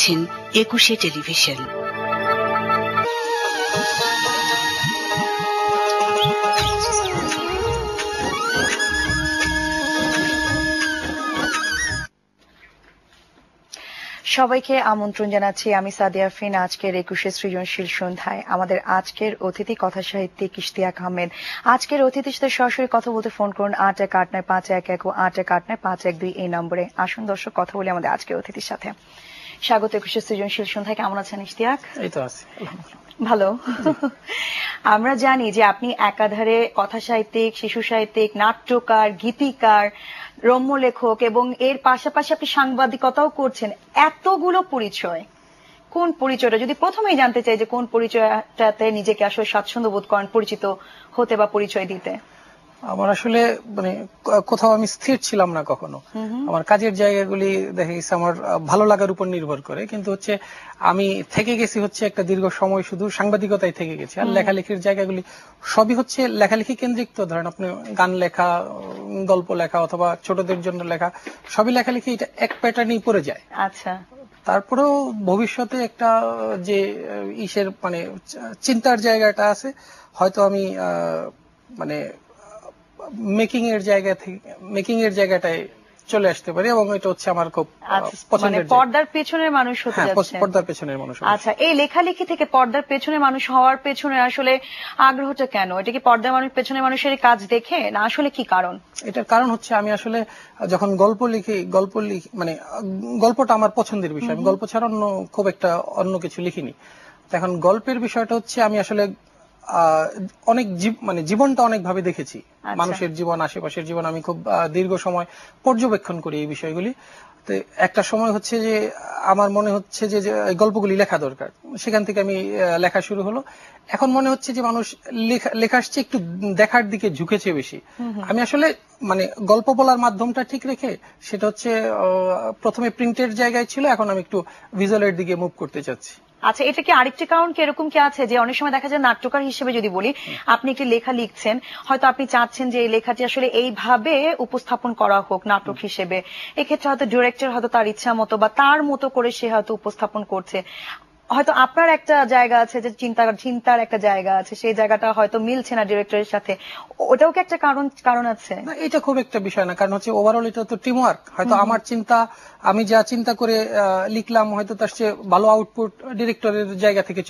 দেখছেন একুশে টেলিভিশন। সবাইকে আমন্ত্রণ জানাচ্ছি আমি সাদিয়া আরফিন। আজকের 21 সৃজনশীল সন্ধ্যায় আমাদের আজকের অতিথি কথা সাহিত্যিক ইশতিয়াক আহমেদ। আজকের অতিথির সাথে সরাসরি কথা বলতে ফোন করুন 818951 ও 818951 এই নম্বরে। আসুন দর্শক, কথা বলি আমাদের আজকের অতিথির সাথে। স্বাগত 21 সৃজনশীল সন্ধ্যায়। কেমন আছেন ইশতিয়াক? এই তো আছি ভালো। আমরা জানি যে আপনি একাধারে কথা সাহিত্যিক, শিশু সাহিত্যিক, নাট্যকার, গীতিকার, রম্য লেখক এবং এর পাশাপাশি আপনি সাংবাদিকতাও করছেন। এতগুলো পরিচয়, কোন পরিচয়টা যদি প্রথমেই জানতে চাই যে কোন পরিচয়টাতে নিজেকে আসলে স্বাচ্ছন্দ্য বোধ করেন পরিচিত হতে বা পরিচয় দিতে? আমার আসলে মানে কোথাও আমি স্থির ছিলাম না কখনো। আমার কাজের জায়গাগুলি দেখা গেছে আমার ভালো লাগার উপর নির্ভর করে, কিন্তু হচ্ছে আমি থেকে গেছি হচ্ছে একটা দীর্ঘ সময় শুধু সাংবাদিকতায় থেকে গেছি। আর লেখালেখির জায়গাগুলি সবই হচ্ছে লেখালেখি কেন্দ্রিক। তো ধরেন আপনি গান লেখা, গল্প লেখা অথবা ছোটদের জন্য লেখা, সবই লেখালেখি এটা এক প্যাটার্নেই পড়ে যায়। আচ্ছা, তারপরেও ভবিষ্যতে একটা যে ইসের মানে চিন্তার জায়গাটা আছে, হয়তো আমি মানে মেকিং এর জায়গাটায় চলে আসতে পারি, এবং এটা হচ্ছে আমার খুব পছন্দের। পর্দার পেছনের মানুষ হতে যাচ্ছে। পর্দার পেছনের মানুষ। আচ্ছা, এই লেখালেখি থেকে পর্দার পেছনের মানুষ হওয়ার পেছনে আসলে আগ্রহটা কেন? এটা কি পর্দার পেছনের মানুষের কাজ দেখে, না আসলে কি কারণ? এটার কারণ হচ্ছে আমি আসলে যখন গল্প লিখি মানে গল্পটা আমার পছন্দের বিষয়। আমি গল্প ছাড়া খুব একটা অন্য কিছু লিখিনি। এখন গল্পের বিষয়টা হচ্ছে আমি আসলে অনেক মানে জীবনটা অনেক ভাবে দেখেছি। মানুষের জীবন, আশেপাশের জীবন আমি খুব দীর্ঘ সময় পর্যবেক্ষণ করি এই বিষয়গুলি। তো একটা সময় হচ্ছে যে আমার মনে হচ্ছে যে গল্পগুলি লেখা দরকার। সেখান থেকে আমি লেখা শুরু হলো। এখন মনে হচ্ছে যে মানুষ লেখার চেয়ে একটু দেখার দিকে ঝুঁকেছে বেশি। আমি আসলে মানে গল্প বলার মাধ্যমটা ঠিক রেখে সেটা হচ্ছে প্রথমে প্রিন্টের জায়গায় ছিল, এখন আমি একটু ভিজুয়ালের দিকে মুভ করতে চাচ্ছি। আচ্ছা, এটা কি আরেকটি কারণ কি এরকম কি আছে যে অনেক সময় দেখা যায় নাট্যকার হিসেবে যদি বলি, আপনি একটি লেখা লিখছেন, হয়তো আপনি চাচ্ছেন যে এই লেখাটি আসলে এইভাবে উপস্থাপন করা হোক নাটক হিসেবে, এক্ষেত্রে হয়তো ডিরেক্টর হয়তো তার ইচ্ছা মতো বা তার মতো করে সে হয়তো উপস্থাপন করছে। হয়তো আপনার একটা জায়গা আছে যে চিন্তার একটা জায়গা আছে, সেই জায়গাটা হয়তো মিলছে না ডিরেক্টরের সাথে। ওটাও কি একটা কারণ আছে? না, এটা খুব একটা বিষয় না, কারণ হচ্ছে ওভারঅল এটা তো টিম ওয়ার্ক। হয়তো আমার চিন্তা, আমি যা চিন্তা করে লিখলাম, হয়তো তার চেয়ে ভালো আউটপুট ডিরেক্টরের জায়গা থেকে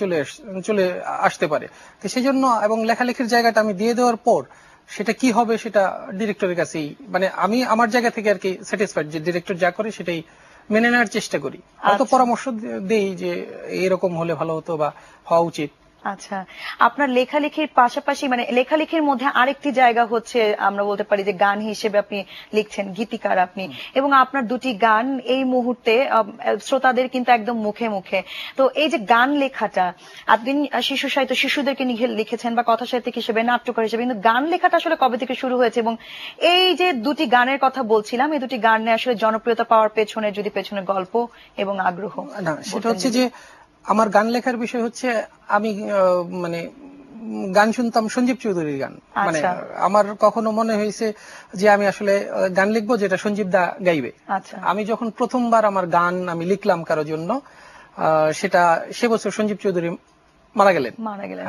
চলে আসতে পারে। তো সেই জন্য, এবং লেখালেখির জায়গাটা আমি দিয়ে দেওয়ার পর সেটা কি হবে সেটা ডিরেক্টরের কাছেই, মানে আমি আমার জায়গা থেকে আর কি স্যাটিসফাইড যে ডিরেক্টর যা করে সেটাই মেনে নেওয়ার চেষ্টা করি। হয়তো পরামর্শ দেই যে এরকম হলে ভালো হতো বা হওয়া উচিত। আচ্ছা, আপনার লেখালেখির পাশাপাশি মানে লেখালেখির মধ্যে আরেকটি জায়গা হচ্ছে আমরা বলতে পারি যে গান হিসেবে আপনি লিখছেন, গীতিকার আপনি, এবং আপনার দুটি গান এই মুহূর্তে শ্রোতাদের কিন্তু একদম মুখে মুখে। তো এই যে গান লেখাটা, আপনি শিশু সাহিত্য, শিশুদেরকে লিখেছেন বা কথা সাহিত্যিক হিসেবে, নাট্যকার হিসেবে, কিন্তু গান লেখাটা আসলে কবে থেকে শুরু হয়েছে? এবং এই যে দুটি গানের কথা বলছিলাম, এই দুটি গানে আসলে জনপ্রিয়তা পাওয়ার পেছনে যদি পেছনে গল্প এবং আগ্রহ। না, সেটা হচ্ছে যে আমার গান লেখার বিষয় হচ্ছে আমি মানে গান শুনতাম সঞ্জীব চৌধুরীর গান। মানে আমার কখনো মনে হয়েছে যে আমি আসলে গান লিখবো যেটা সঞ্জীব দা গাইবে। আমি যখন প্রথমবার আমার গান আমি লিখলাম কারো জন্য, সেটা সে বছর সঞ্জীব চৌধুরী মারা গেলেন।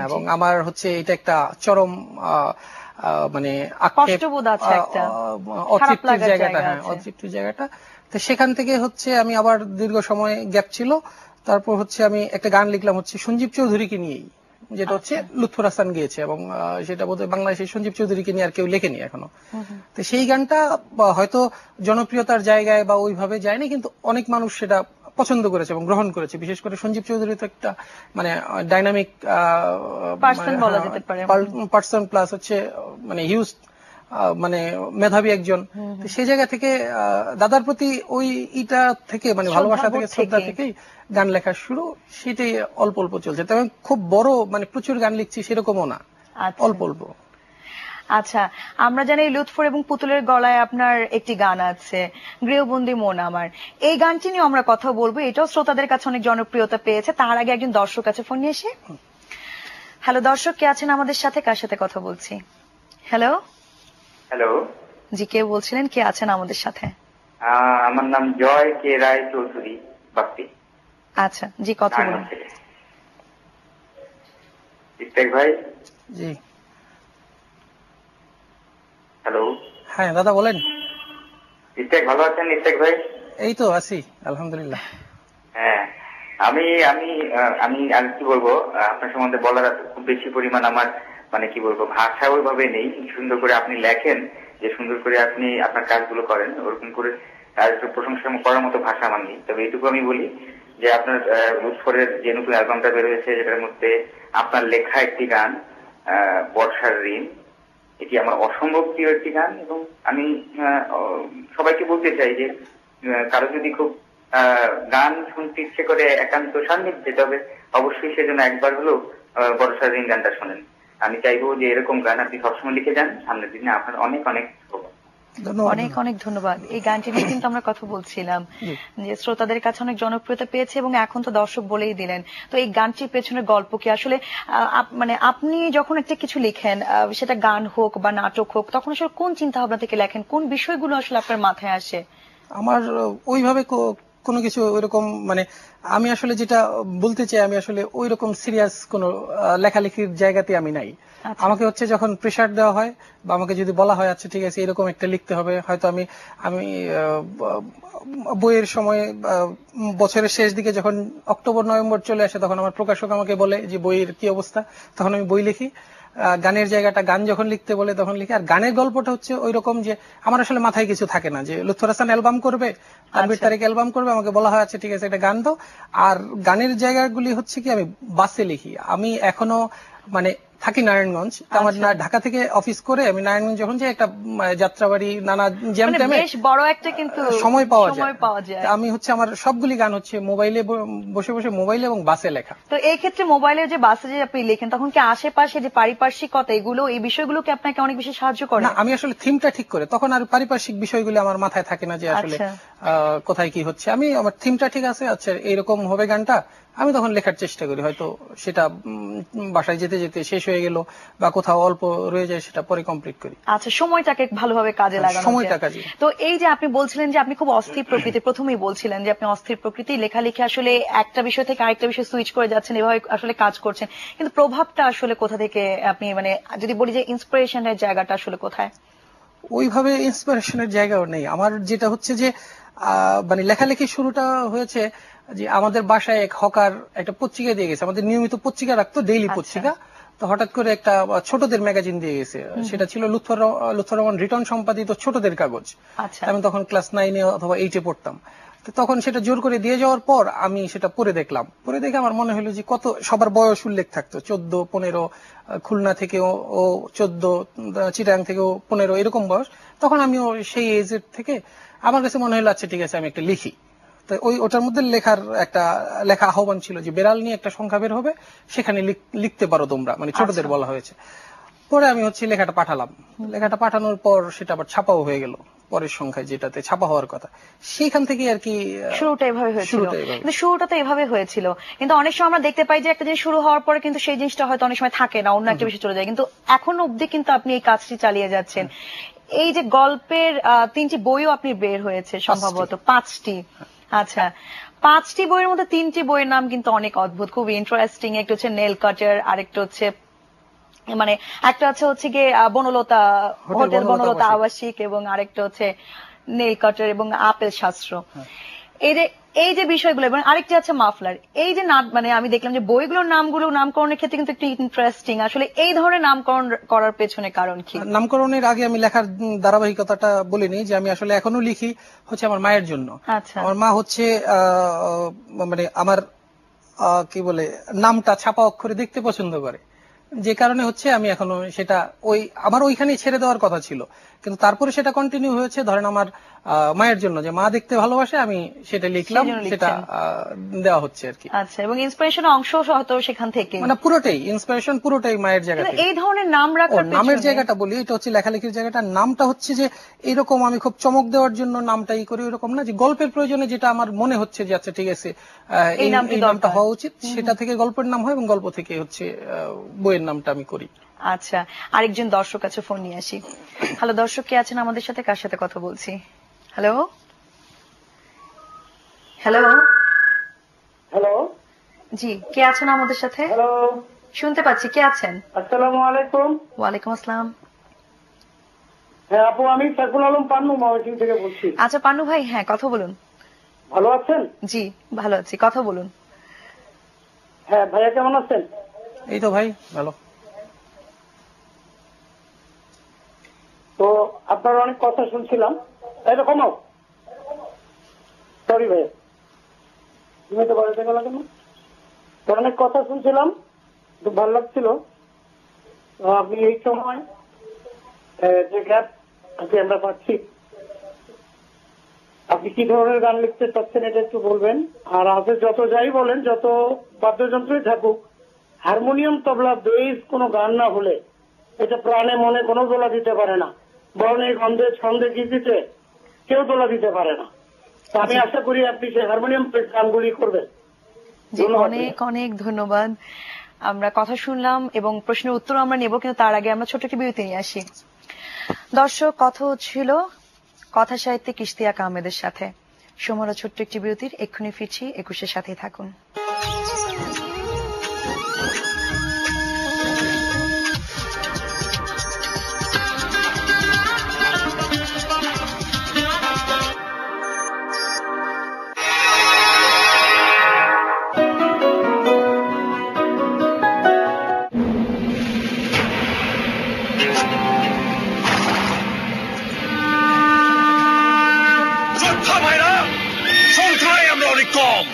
এবং আমার হচ্ছে এটা একটা চরম মানে অতৃপ্তির জায়গাটা, হ্যাঁ অতৃপ্তির জায়গাটা। তো সেখান থেকে হচ্ছে আমি আবার দীর্ঘ সময় গ্যাপ ছিল, তারপর হচ্ছে আমি একটা গান লিখলাম হচ্ছে সঞ্জীব চৌধুরীকে নিয়েই, যেটা হচ্ছে লুৎফর হাসান গিয়েছে, এবং সেটা বোধহয় বাংলাদেশের সঞ্জীব চৌধুরীকে নিয়ে আর কেউ লেখেনি এখনো। তো সেই গানটা হয়তো জনপ্রিয়তার জায়গায় বা ওইভাবে যায়নি, কিন্তু অনেক মানুষ সেটা পছন্দ করেছে এবং গ্রহণ করেছে। বিশেষ করে সঞ্জীব চৌধুরী তো একটা মানে ডাইনামিক পার্সন, প্লাস হচ্ছে মানে হিউজ মানে মেধাবী একজন। সেই জায়গা থেকে দাদার প্রতি ওই ইটা থেকে মানে ভালোবাসা থেকে, শ্রদ্ধা থেকেই গান লেখা শুরু। সেটাই অল্প অল্প চলছে, তবে খুব বড় মানে প্রচুর গান লিখছি সেরকমও না, অল্প অল্প। আচ্ছা, আমরা জানি লুৎফর এবং পুতুলের গলায় আপনার একটি গান আছে, গৃহবন্দী মন আমার। এই গানটি নিয়ে আমরা কথা বলবো, এটাও শ্রোতাদের কাছে অনেক জনপ্রিয়তা পেয়েছে। তার আগে একজন দর্শক আছে ফোন নিয়ে এসে। হ্যালো দর্শক, কে আছেন আমাদের সাথে, কার সাথে কথা বলছি? হ্যালো হ্যালো, জি, কে বলছিলেন, কে আছেন আমাদের সাথে? আমার নাম জয় কে রায় চৌধুরী, বাপ্পি। আচ্ছা, জি, কথা বলুন। ইস্তেক ভাই। জি, হ্যালো। হ্যাঁ দাদা বলেন। ইস্তেক ভালো আছেন ইস্তেক ভাই? এই তো আছি আলহামদুলিল্লাহ। হ্যাঁ, আমি আমি আমি আর কি বলবো, আপনার সম্বন্ধে বলার খুব বেশি পরিমাণ আমার মানে কি বলবো ভাষা ওইভাবে নেই। সুন্দর করে আপনি লেখেন, যে সুন্দর করে আপনি আপনার কাজগুলো করেন, ওরকম করে আর একটু প্রশংসা করার মতো ভাষা আমার নেই। তবে এইটুকু আমি বলি যে আপনার লুৎফরের যে নতুন অ্যালবামটা বের হয়েছে, যেটার মধ্যে আপনার লেখা একটি গান বর্ষার ঋণ, এটি আমার অসম্ভব প্রিয় একটি গান। এবং আমি সবাইকে বলতে চাই যে কারো যদি খুব গান শুনতে ইচ্ছে করে একান্ত সান্নিধ্যে, তবে অবশ্যই সেজন্য একবার হলেও বর্ষার ঋণ গানটা শোনেন। আমি চাইবো যে এরকম গান আপনি সবসময় লিখে যান, সামনের দিনে আপনার অনেক অনেক অনেক অনেক ধন্যবাদ। এই গানটি নিয়ে কিন্তু আমরা কথা বলছিলাম যে শ্রোতাদের কাছে অনেক জনপ্রিয়তা পেয়েছে এবং এখন তো দর্শক বলেই দিলেন। তো এই গানটির পেছনের গল্প কি আসলে মানে আপনি যখন একটা কিছু লিখেন, সেটা গান হোক বা নাটক হোক, তখন আসলে কোন চিন্তা ভাবনা থেকে লেখেন, কোন বিষয়গুলো আসলে আপনার মাথায় আসে? আমার ওইভাবে কোনো কিছু ওইরকম মানে আমি আসলে যেটা বলতে চাই, আমি আসলে ওই রকম সিরিয়াস কোনো লেখালেখির জায়গাতে আমি নাই। আমাকে হচ্ছে যখন প্রেশার দেওয়া হয় বা আমাকে যদি বলা হয় আচ্ছা ঠিক আছে এরকম একটা লিখতে হবে, হয়তো আমি বইয়ের সময় বছরের শেষ দিকে যখন অক্টোবর নভেম্বর চলে আসে, তখন আমার প্রকাশক আমাকে বলে যে বইয়ের কি অবস্থা, তখন আমি বই লিখি। গানের জায়গাটা গান যখন লিখতে বলে তখন লিখি। আর গানের গল্পটা হচ্ছে ওই রকম যে আমার আসলে মাথায় কিছু থাকে না যে লুৎফর হাসান অ্যালবাম করবে, তানভীর তারেক অ্যালবাম করবে, আমাকে বলা হয় আচ্ছা ঠিক আছে একটা গান দাও। আর গানের জায়গাগুলি হচ্ছে কি আমি বাসে লিখি। আমি এখনো মানে থাকি নারায়ণগঞ্জ, আমার ঢাকা থেকে অফিস করে আমি নারায়ণগঞ্জ যখন যাই একটা যাত্রাবাড়ি নানা জ্যাম ট্যামে বেশ বড় একটা কিন্তু সময় পাওয়া যায়। আমি হচ্ছে আমার সবগুলি গান হচ্ছে মোবাইলে বসে বসে মোবাইলে এবং বাসে লেখা। তো এই ক্ষেত্রে মোবাইলে যে বাসে যে আপনি লেখেন, তখন কি আশেপাশে যে পারিপার্শ্বিকতা এগুলো এই বিষয়গুলো কি আপনাকে অনেক বেশি সাহায্য করে? না, আমি আসলে থিমটা ঠিক করে তখন আর পারিপার্শ্বিক বিষয়গুলো আমার মাথায় থাকে না যে আসলে কোথায় কি হচ্ছে। আমি আমার থিমটা ঠিক আছে, আচ্ছা এইরকম হবে গানটা, আমি তখন লেখার চেষ্টা করি। হয়তো সেটা বাসায় যেতে যেতে শেষ হয়ে গেল বা কোথাও অল্প রয়ে যায়, সেটা পরে কমপ্লিট করি। আচ্ছা, সময়টাকে ভালোভাবে কাজে লাগানো। সময়টা কাজে। তো এই যে আপনি বলছিলেন যে আপনি খুব অস্থির প্রকৃতি, প্রথমেই বলছিলেন যে আপনি অস্থির প্রকৃতি, লেখালেখি আসলে একটা বিষয় থেকে আরেকটা বিষয় সুইচ করে যাচ্ছেন, এভাবে আসলে কাজ করছেন, কিন্তু প্রভাবটা আসলে কোথা থেকে আপনি মানে যদি বলি যে ইন্সপিরেশনের জায়গাটা আসলে কোথায়? ওইভাবে ইন্সপিরেশনের জায়গাও নেই আমার। যেটা হচ্ছে যে মানে লেখালেখি শুরুটা হয়েছে যে আমাদের বাসায় এক হকার একটা পত্রিকা দিয়ে গেছে, আমাদের নিয়মিত পত্রিকা রাখতো, ডেইলি পত্রিকা। তো হঠাৎ করে একটা ছোটদের ম্যাগাজিন দিয়ে গেছে, সেটা ছিল লুৎফর রহমান রিটন সম্পাদিত ছোটদের কাগজ। আমি তখন ক্লাস 9 অথবা 8 পড়তাম। তখন সেটা জোর করে দিয়ে যাওয়ার পর আমি সেটা পড়ে দেখলাম। পড়ে দেখে আমার মনে হলো যে কত সবার বয়স উল্লেখ থাকতো, 14, 15, খুলনা থেকেও 14, চিটাগাং থেকেও 15, এরকম বয়স। তখন আমিও সেই এজের থেকে আমার কাছে মনে হলো আচ্ছা ঠিক আছে আমি একটা লিখি। তো ওটার মধ্যে লেখা আহ্বান ছিল যে বেড়াল নিয়ে একটা সংখ্যা বের হবে, সেখানে লিখতে পারো তোমরা, মানে ছোটদের বলা হয়েছে। পরে আমি হচ্ছে লেখাটা পাঠালাম। লেখাটা পাঠানোর পর সেটা আবার ছাপাও হয়ে গেল পরের সংখ্যায়, যেটাতে ছাপা হওয়ার কথা। সেখান থেকে আর কি শুরুটা এভাবে হয়েছিল। কিন্তু শুরুটা তো এভাবে হয়েছিল, কিন্তু অনেক সময় আমরা দেখতে পাই যে একটা জিনিস শুরু হওয়ার পরে কিন্তু সেই জিনিসটা হয়তো অনেক সময় থাকে না, অন্য একটা বিষয় চলে যায়। কিন্তু এখন অবধি কিন্তু আপনি এই কাজটি চালিয়ে যাচ্ছেন। এই যে গল্পের 3টি বইও আপনি বের হয়েছে, সম্ভবত 5টি। আচ্ছা, 5টি বইয়ের মধ্যে 3টি বইয়ের নাম কিন্তু অনেক অদ্ভুত, খুব ইন্টারেস্টিং। একটা হচ্ছে নেল কাটার, আরেকটা হচ্ছে মানে একটা হচ্ছে গিয়ে বনলতা, হোটেল বনলতা আবাসিক, এবং আরেকটা হচ্ছে নেল কাটার এবং আপেল শাস্ত্র। এই যে বিষয়গুলো, এবং আরেকটি আছে মাফলার। এই যে মানে আমি দেখলাম যে বইগুলোর নামকরণের ক্ষেত্রে কিন্তু একটু ইন্টারেস্টিং। আসলে এই ধরনের নামকরণ করার পেছনে কারণ কি? নামকরণের আগে আমি লেখার ধারাবাহিকতাটা বলিনি যে আমি আসলে এখনো লিখি হচ্ছে আমার মায়ের জন্য। আমার মা হচ্ছে মানে আমার কি বলে নামটা ছাপা অক্ষরে দেখতে পছন্দ করে, যে কারণে হচ্ছে আমি এখনো সেটা আমার ওইখানেই ছেড়ে দেওয়ার কথা ছিল, কিন্তু তারপরে সেটা কন্টিনিউ হয়েছে ধরেন আমার মায়ের জন্য, যে মা দেখতে ভালোবাসে, আমি সেটা লিখলাম, সেটা দেওয়া হচ্ছে আর কি। আচ্ছা, এবং ইন্সপিরেশন অংশ হয়তো সেখান থেকে, মানে পুরোটাই ইন্সপিরেশন, পুরোটাই মায়ের জায়গা থেকে। এই ধরনের নাম রাখার নামের জায়গাটা বলি, এটা হচ্ছে লেখালেখির জায়গাটা। নামটা হচ্ছে যে এরকম আমি খুব চমক দেওয়ার জন্য নামটাই করি, এরকম না, যে গল্পের প্রয়োজনে যেটা আমার মনে হচ্ছে যে আচ্ছা ঠিক আছে এই নামটা হওয়া উচিত, সেটা থেকে গল্পের নাম হয় এবং গল্প থেকে হচ্ছে বইয়ের নামটা আমি করি। আচ্ছা, আরেকজন দর্শক আছে, ফোন নিয়ে আসি। হ্যালো, দর্শক কে আছেন আমাদের সাথে, কার সাথে কথা বলছি? হ্যালো হ্যালো হ্যালো জি, কে আছেন আমাদের সাথে? হ্যালো, শুনতে পাচ্ছি, কে আছেন? আসসালামু আলাইকুম। ওয়ালাইকুম আসসালাম। হ্যাঁ আপু, আমি সাইফুল আলম পান্নু ময়মনসিং থেকে বলছি। আচ্ছা পান্নু ভাই, হ্যাঁ কথা বলুন। ভালো আছেন? জি ভালো আছি, কথা বলুন। হ্যাঁ ভাইয়া, কেমন আছেন? এই তো ভাই ভালো। তো আপনার অনেক কথা শুনছিলাম। এরকম সরি ভাইয়া, তুমি তো বাড়িতে গেল কেন? তো অনেক কথা শুনছিলাম, খুব ভালো লাগছিল। তো আপনি এই সময় যে গ্যাপ আমরা পাচ্ছি, আপনি কি ধরনের গান লিখতে চাচ্ছেন এটা একটু বলবেন। আর আগে যত যাই বলেন, যত বাদ্যযন্ত্রই থাকুক, হারমোনিয়াম, তবলা, বেস কোনো গান না হলে এটা প্রাণে মনে কোনো দোলা দিতে পারে না। বরং এই গন্ধে ছন্দে গীতিতে কেউ দোলা দিতে পারে না। তো আমি আশা করি আপনি সেই হারমোনিয়াম গানগুলি করবেন। জি অনেক অনেক ধন্যবাদ। আমরা কথা শুনলাম এবং প্রশ্নের উত্তর আমরা নেব, কিন্তু তার আগে আমরা ছোট একটি বিরতি নিয়ে আসি। দর্শক, কথা হচ্ছিল কথা সাহিত্যিক ইশতিয়াক আহমেদের সাথে। সময় ছোট্ট একটি বিরতির, এক্ষুনি ফিরছি, 21-এর সাথেই থাকুন।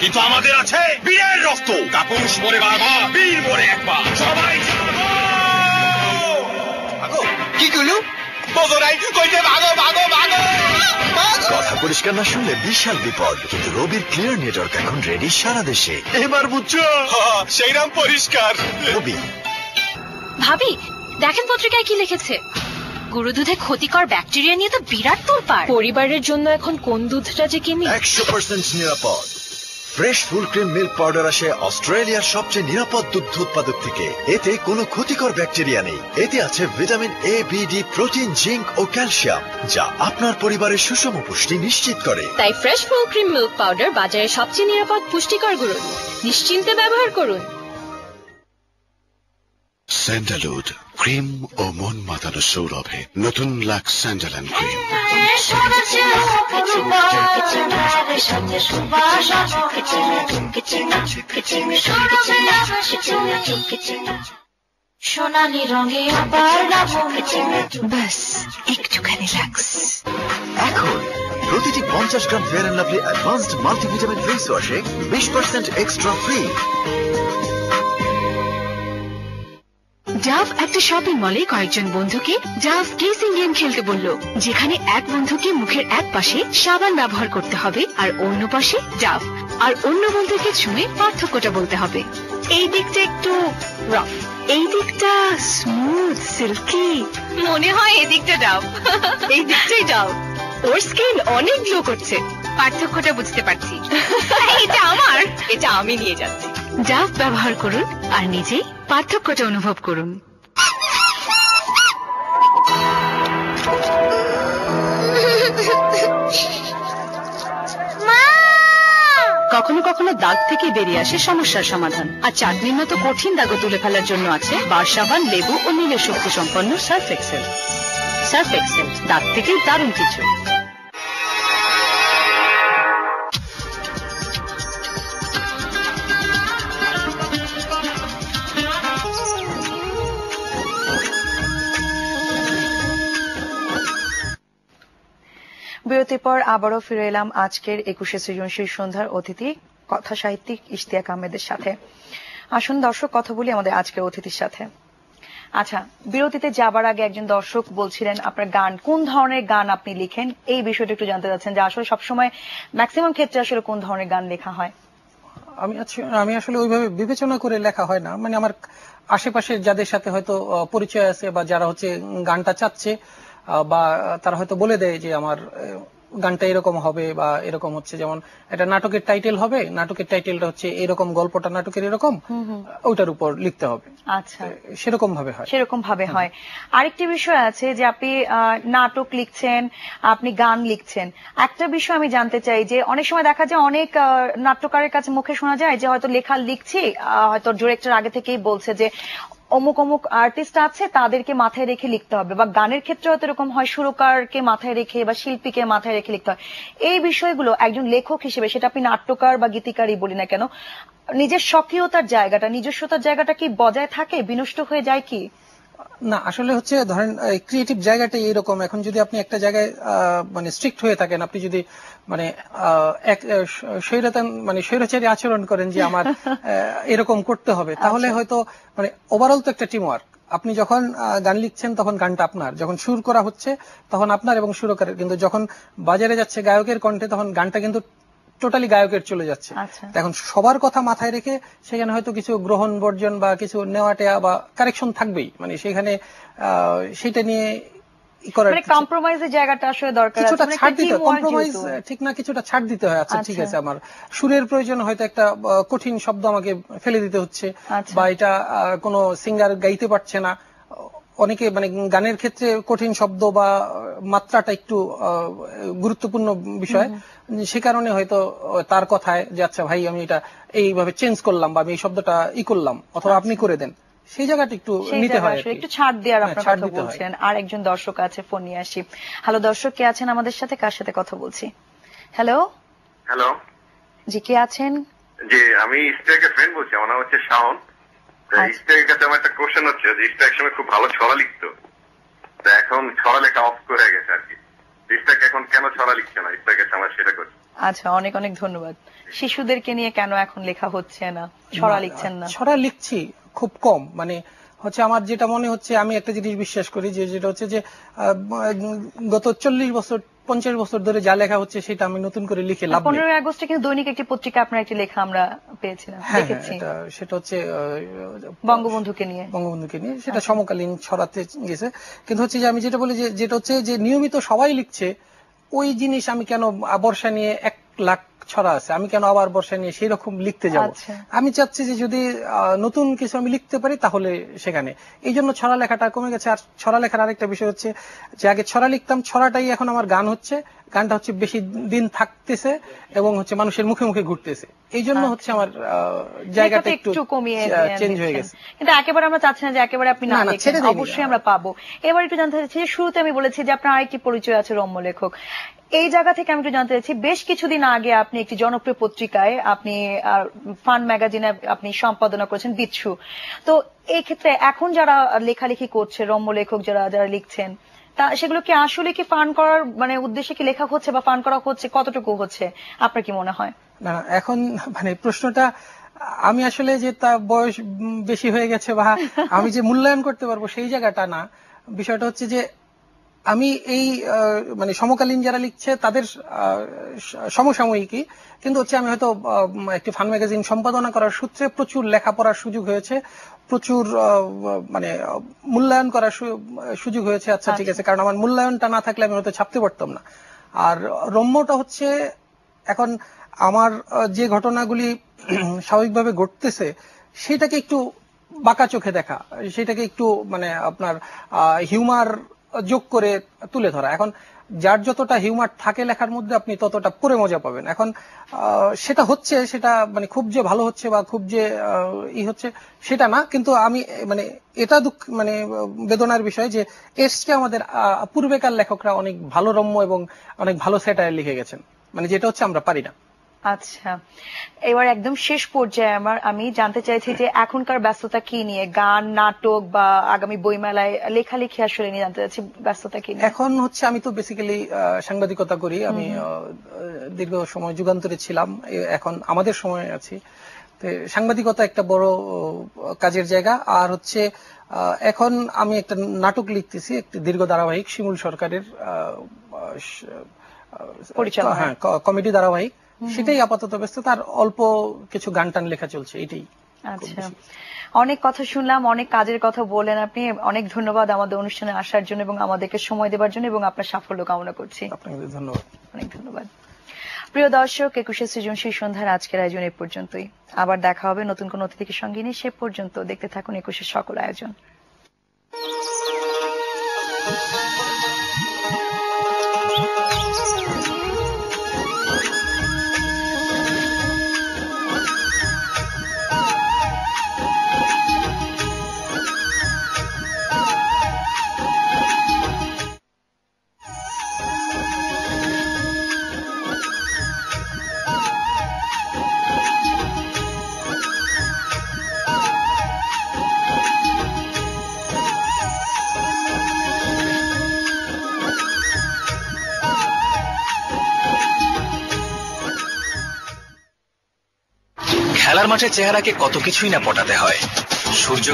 কিন্তু আমাদের আছে বীরের রক্ত। কাপুরুষ মরে বারবার, বীর মরে একবার। সবাই কি করলু? কথা পরিষ্কার না শুনলে বিশাল বিপদ। কিন্তু রবির ক্লিয়ার নেটওয়ার্ক এখন রেডি সারা দেশে। এবার বুঝছো? সেইরাম পরিষ্কার। রবি। ভাবি দেখেন পত্রিকায় কি লিখেছে, গরু দুধে ক্ষতিকর ব্যাকটেরিয়া নিয়ে তো বিরাট তোলপাড়। পরিবারের জন্য এখন কোন দুধটা যে কিনি? 100% নিরাপদ fresh full cream milk powder আসে অস্ট্রেলিয়ার সবচেয়ে নিরাপদ দুগ্ধ উৎপাদক থেকে। এতে কোনো ক্ষতিকর ব্যাকটেরিয়া নেই। এতে আছে vitamin A, B, D, protein, zinc ও ক্যালসিয়াম, যা আপনার পরিবারের সুষম পুষ্টি নিশ্চিত করে। তাই fresh full cream milk powder বাজারে সবচেয়ে নিরাপদ পুষ্টিকর গুঁড়ো, নিশ্চিন্তে ব্যবহার করুন। স্যান্ডালউড ক্রিম ও মন মাতানো সৌরভে নতুন লাক্স স্যান্ডাল অ্যান্ড ক্রিম। সোনালি রঙে বাস একটুখানি লাক্স। এখন প্রতিটি 50 gram fair and lovely advanced multivitamin face ওয়াশে 20% এক্সট্রা ফ্রি। ডাভ একটা শপিং মলে কয়েকজন বন্ধুকে ডাভ কিসিং গেম খেলতে বলল, যেখানে এক বন্ধুকে মুখের এক পাশে সাবান ব্যবহার করতে হবে আর অন্য পাশে ডাভ, আর অন্য বন্ধুকে ছুঁয়ে পার্থক্যটা বলতে হবে। এই দিকটা একটু রাফ, এই দিকটা স্মুথ সিল্কি, মনে হয় এদিকটা ডাভ, এই দিকটাই ডাভ। ওর স্কিন অনেক গ্লো করছে, পার্থক্যটা বুঝতে পারছি। এটা আমার, এটা আমি নিয়ে যাচ্ছি। ডাভ ব্যবহার করুন আর নিজেই পার্থক্যটা অনুভব করুন। কখনো কখনো দাগ থেকে বেরিয়ে আসে সমস্যার সমাধান, আর চাটনির মতো কঠিন দাগও তুলে ফেলার জন্য আছে বার সাবান, লেবু ও নীলের শক্তি সম্পন্ন সার্ফ এক্সেল। সার্ফ এক্সেল, দাগ থেকে দারুণ কিছু। বিরতির পর আবারও ফিরে এলাম আজকের 21শে সৃজনশীল সন্ধ্যার অতিথি কথা সাহিত্যিক ইশতিয়াক আহমেদের সাথে। আসুন দর্শক, কথা বলি আমাদের আজকের অতিথির সাথে। আচ্ছা, বিরতিতে যাবার আগে একজন দর্শক বলছিলেন আপনার গান, কোন ধরনের গান আপনি লিখেন, এই বিষয়টা একটু জানতে চাচ্ছেন, যে আসলে সবসময় ম্যাক্সিমাম ক্ষেত্রে আসলে কোন ধরনের গান লেখা হয়? আমি আসলে ওইভাবে বিবেচনা করে লেখা হয় না। মানে আমার আশেপাশে যাদের সাথে হয়তো পরিচয় আছে বা যারা হচ্ছে গানটা চাচ্ছে বা তারা হয়তো বলে দেয় যে আমার গানটা এরকম হবে বা এরকম হচ্ছে, যেমন একটা নাটকের টাইটেল হবে, নাটকের টাইটেলটা হচ্ছে এরকম, গল্পটা নাটকের এরকম, ওটার উপর লিখতে হবে। আচ্ছা, সেরকম ভাবে হয়, সেরকম ভাবে হয়। আরেকটি বিষয় আছে যে আপনি নাটক লিখছেন, আপনি গান লিখছেন। একটা বিষয় আমি জানতে চাই যে অনেক সময় দেখা যায় অনেক নাট্যকারের কাছে মুখে শোনা যায় যে হয়তো লেখা লিখছি, হয়তো ডিরেক্টর আগে থেকেই বলছে যে অমুক অমুক আর্টিস্ট আছে তাদেরকে মাথায় রেখে লিখতে হবে, বা গানের ক্ষেত্রে হয়তো এরকম হয় সুরকারকে মাথায় রেখে বা শিল্পীকে মাথায় রেখে লিখতে হয়। এই বিষয়গুলো একজন লেখক হিসেবে, সেটা আপনি নাট্যকার বা গীতিকারই বলি না কেন, নিজের স্বকীয়তার জায়গাটা, নিজস্বতার জায়গাটা কি বজায় থাকে, বিনষ্ট হয়ে যায় কি? না, আসলে হচ্ছে ধরেন ক্রিয়েটিভ জায়গাটাই এরকম। এখন যদি আপনি একটা জায়গায় মানে স্ট্রিক্ট হয়ে থাকেন, আপনি যদি মানে এক স্বৈরাচারী আচরণ করেন যে আমার এরকম করতে হবে, তাহলে হয়তো মানে ওভারঅল তো একটা টিম ওয়ার্ক। আপনি যখন গান লিখছেন তখন গানটা আপনার, যখন সুর করা হচ্ছে তখন আপনার এবং সুরকারের, কিন্তু যখন বাজারে যাচ্ছে গায়কের কণ্ঠে তখন গানটা কিন্তু টোটালি গায়কের চলে যাচ্ছে। এখন সবার কথা মাথায় রেখে সেখানে হয়তো কিছু গ্রহণ বর্জন বা কিছু নেওয়াটেয়া বা কারেকশন থাকবেই, মানে সেখানে সেটা নিয়ে কম্প্রোমাইজের জায়গাটা আসলে দরকার, কিছুটা ছাড় দিতে হয়। কম্প্রোমাইজ ঠিক না, কিছুটা ছাড় দিতে হয়। আচ্ছা ঠিক আছে, আমার সুরের প্রয়োজন, হয়তো একটা কঠিন শব্দ আমাকে ফেলে দিতে হচ্ছে, বা এটা কোনো সিঙ্গার গাইতে পারছে না। অনেকে মানে গানের ক্ষেত্রে কঠিন শব্দ বা মাত্রাটা একটু গুরুত্বপূর্ণ বিষয়, সে কারণে হয়তো তার কথায় যে আচ্ছা ভাই আমি এটা এইভাবে চেঞ্জ করলাম বা আমি এই শব্দটা করলাম, অথবা আপনি করে দেন, সেই জায়গাটা একটু নিতে হয়, একটু ছাড় দেওয়ার আপনার কথা বলছেন। আর একজন দর্শক আছে, ফোন নিয়ে আসি। হ্যালো দর্শক, কে আছেন আমাদের সাথে, কার সাথে কথা বলছি? হ্যালো হ্যালো, জি কে আছেন? জি আমি ইস্টাকের ফ্রেন্ড বলছি, আমার নাম হচ্ছে শাওন। ইস্টাকের কাছে আমার একটা কোশ্চেন হচ্ছে যে ইস্টাক একসময় খুব ভালো ছড়া লিখতো, তো এখন ছড়া লেখা অফ করে গেছে আর কি। ইস্টাক এখন কেন ছড়া লিখছে না, ইস্টাক কাছে আমার সেটা করছে। আচ্ছা, অনেক অনেক ধন্যবাদ। শিশুদেরকে নিয়ে কেন এখন লেখা হচ্ছে না, ছড়া লিখছেন না? ছড়া লিখছি খুব কম, মানে হচ্ছে আমার যেটা মনে হচ্ছে, আমি একটা জিনিস বিশ্বাস করি যে যেটা হচ্ছে যে গত 40 বছর 50 বছর ধরে যা লেখা হচ্ছে সেটা আমি নতুন করে লিখে লাভ নেই। 15 আগস্টে কিন্তু দৈনিক একটি পত্রিকা আপনার একটি লেখা আমরা পেয়েছিলাম, দেখেছি, সেটা হচ্ছে বঙ্গবন্ধুকে নিয়ে, সেটা সমকালীন ছড়াতে গেছে। কিন্তু হচ্ছে যে আমি যেটা বলি যে যেটা হচ্ছে যে নিয়মিত সবাই লিখছে ওই জিনিস, আমি কেন বর্ষা নিয়ে 1 লাখ ছড়া আছে, আমি কেন আবার বর্ষা নিয়ে সেই রকম লিখতে যাব? আমি চাচ্ছি যে যদি নতুন কিছু আমি লিখতে পারি তাহলে সেখানে, এই জন্য ছড়া লেখাটা কমে গেছে। আর ছড়া লেখার আরেকটা বিষয় হচ্ছে যে আগে ছড়া লিখতাম, ছড়াটাই এখন আমার গান হচ্ছে, গানটা হচ্ছে বেশি দিন থাকতেছে এবং হচ্ছে মানুষের মুখে মুখে ঘুরতেছে, এই জন্য হচ্ছে আমার জায়গাটা একটু কমিয়ে চেঞ্জ হয়ে গেছে। কিন্তু একেবারে আমরা চাচ্ছি না যে একেবারে আপনি না লিখেন, অবশ্যই আমরা পাবো। এবার একটু জানতে চাচ্ছি, শুরুতে আমি বলেছি যে আপনার আরেকটি পরিচয় আছে, রম্য লেখক। এই জায়গা থেকে আমি একটু জানতে চাচ্ছি, বেশ কিছুদিন আগে আপনি একটি জনপ্রিয় পত্রিকায়, আপনি ফান ম্যাগাজিনে আপনি সম্পাদনা করেছেন বিচ্ছু। তো এই ক্ষেত্রে এখন যারা লেখালেখি করছে, রম্য লেখক যারা যারা লিখছেন, তা সেগুলো কি আসলে কি ফান করার মানে উদ্দেশ্যে কি লেখা হচ্ছে বা ফান করা হচ্ছে, কতটুকু হচ্ছে আপনার কি মনে হয়? না, এখন মানে প্রশ্নটা আমি আসলে যে তার বয়স বেশি হয়ে গেছে বা আমি যে মূল্যায়ন করতে পারবো সেই জায়গাটা না। বিষয়টা হচ্ছে যে আমি এই মানে সমকালীন যারা লিখছে তাদের সমসাময়িকী, কিন্তু হচ্ছে আমি হয়তো একটি ফান ম্যাগাজিন সম্পাদনা করার সূত্রে প্রচুর লেখাপড়ার সুযোগ হয়েছে, প্রচুর মানে মূল্যায়ন করার সুযোগ হয়েছে। আচ্ছা ঠিক আছে, কারণ আমার মূল্যায়নটা না থাকলে আমি হয়তো ছাপতে পারতাম না। আর রম্যটা হচ্ছে এখন আমার যে ঘটনাগুলি স্বাভাবিকভাবে ঘটতেছে সেটাকে একটু বাঁকা চোখে দেখা, সেটাকে একটু মানে আপনার হিউমার যোগ করে তুলে ধরা। এখন যার যতটা হিউমার থাকে লেখার মধ্যে আপনি ততটা পড়ে মজা পাবেন। এখন সেটা হচ্ছে, সেটা মানে খুব যে ভালো হচ্ছে বা খুব যে হচ্ছে সেটা না, কিন্তু আমি মানে এটা মানে বেদনার বিষয় যে এসকে আমাদের পূর্বেকার লেখকরা অনেক ভালো রম্য এবং অনেক ভালো স্যাটায়ার লিখে গেছেন, মানে যেটা হচ্ছে আমরা পারি না। আচ্ছা, এবার একদম শেষ পর্যায়ে আমি জানতে চাইছি যে এখনকার ব্যস্ততা কি নিয়ে, গান, নাটক বা আগামী বইমেলায় লেখালেখি আসলে নিয়ে জানতে চাচ্ছি, ব্যস্ততা কি নিয়ে? এখন হচ্ছে আমি তো বেসিক্যালি সাংবাদিকতা করি, আমি দীর্ঘ সময় যুগান্তরে ছিলাম, এখন আমাদের সময় আছি। সাংবাদিকতা একটা বড় কাজের জায়গা। আর হচ্ছে এখন আমি একটা নাটক লিখতেছি, একটি দীর্ঘ ধারাবাহিক, শিমুল সরকারের কমেডি ধারাবাহিক, সেটাই আপাতত ব্যস্ত। তার অল্প কিছু গান টান লেখা চলছে, এটাই। আচ্ছা, অনেক কথা শুনলাম, অনেক কাজের কথা বললেন আপনি। অনেক ধন্যবাদ আমাদের অনুষ্ঠানে আসার জন্য এবং আমাদেরকে সময় দেওয়ার জন্য, এবং আপনার সাফল্য কামনা করছি। আপনাকে ধন্যবাদ। অনেক ধন্যবাদ। প্রিয় দর্শক, 21শে সৃজনশীল সন্ধ্যার আজকের আয়োজন এ পর্যন্তই। আবার দেখা হবে নতুন কোন অতিথিকে সঙ্গে নিয়ে। সে পর্যন্ত দেখতে থাকুন 21শে সকল আয়োজন। খেলার মাঠে চেহারাকে কত কিছুই না পটাতে হয়। সূর্য